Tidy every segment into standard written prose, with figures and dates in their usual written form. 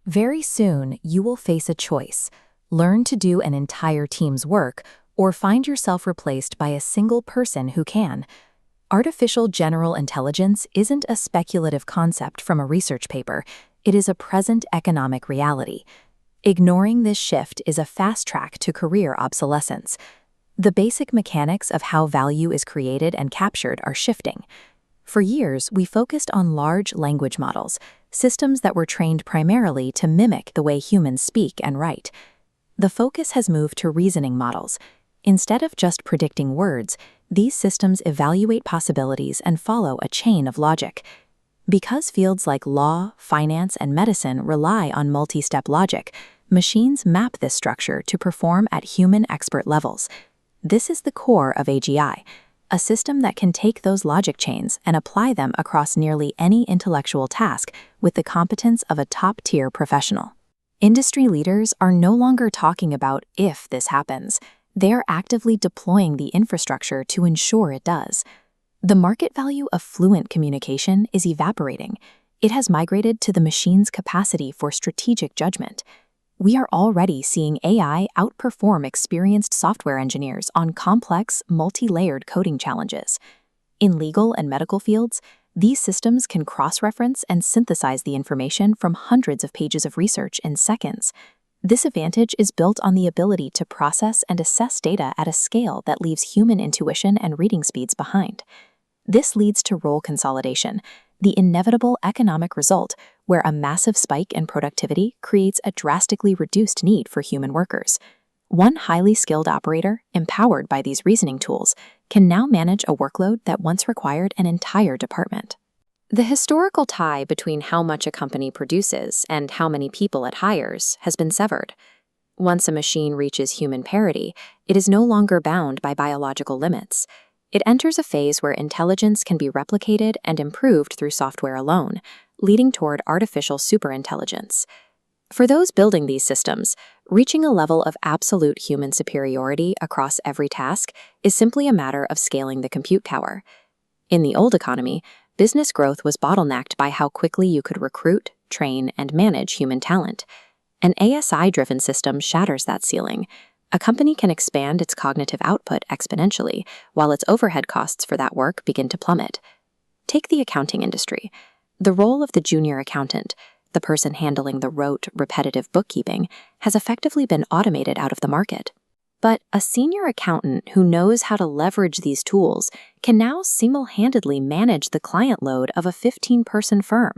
Very soon, you will face a choice: learn to do an entire team's work, or find yourself replaced by a single person who can. Artificial general intelligence isn't a speculative concept from a research paper, it is a present economic reality. Ignoring this shift is a fast track to career obsolescence. The basic mechanics of how value is created and captured are shifting. For years, we focused on large language models, systems that were trained primarily to mimic the way humans speak and write. The focus has moved to reasoning models. Instead of just predicting words, these systems evaluate possibilities and follow a chain of logic. Because fields like law, finance, and medicine rely on multi-step logic, machines map this structure to perform at human expert levels. This is the core of AGI, a system that can take those logic chains and apply them across nearly any intellectual task with the competence of a top-tier professional. Industry leaders are no longer talking about if this happens. They are actively deploying the infrastructure to ensure it does. The market value of fluent communication is evaporating. It has migrated to the machine's capacity for strategic judgment. We are already seeing AI outperform experienced software engineers on complex, multi-layered coding challenges. In legal and medical fields, these systems can cross-reference and synthesize the information from hundreds of pages of research in seconds. This advantage is built on the ability to process and assess data at a scale that leaves human intuition and reading speeds behind. This leads to role consolidation, the inevitable economic result where a massive spike in productivity creates a drastically reduced need for human workers. One highly skilled operator, empowered by these reasoning tools, can now manage a workload that once required an entire department. The historical tie between how much a company produces and how many people it hires has been severed. Once a machine reaches human parity, it is no longer bound by biological limits. It enters a phase where intelligence can be replicated and improved through software alone, leading toward artificial superintelligence. For those building these systems, reaching a level of absolute human superiority across every task is simply a matter of scaling the compute power. In the old economy, business growth was bottlenecked by how quickly you could recruit, train, and manage human talent. An ASI-driven system shatters that ceiling. A company can expand its cognitive output exponentially, while its overhead costs for that work begin to plummet. Take the accounting industry. The role of the junior accountant, the person handling the rote, repetitive bookkeeping, has effectively been automated out of the market. But a senior accountant who knows how to leverage these tools can now single-handedly manage the client load of a 15-person firm.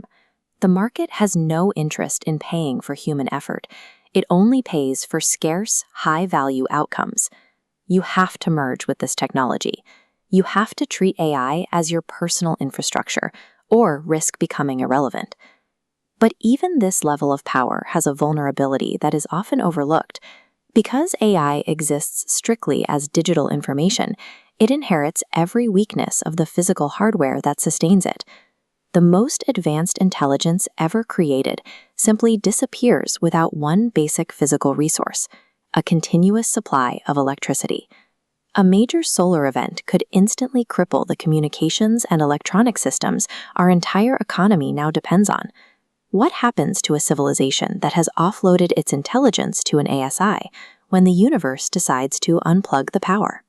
The market has no interest in paying for human effort. It only pays for scarce, high-value outcomes. You have to merge with this technology. You have to treat AI as your personal infrastructure, or risk becoming irrelevant. But even this level of power has a vulnerability that is often overlooked. Because AI exists strictly as digital information, it inherits every weakness of the physical hardware that sustains it. The most advanced intelligence ever created simply disappears without one basic physical resource: a continuous supply of electricity. A major solar event could instantly cripple the communications and electronic systems our entire economy now depends on. What happens to a civilization that has offloaded its intelligence to an ASI when the universe decides to unplug the power?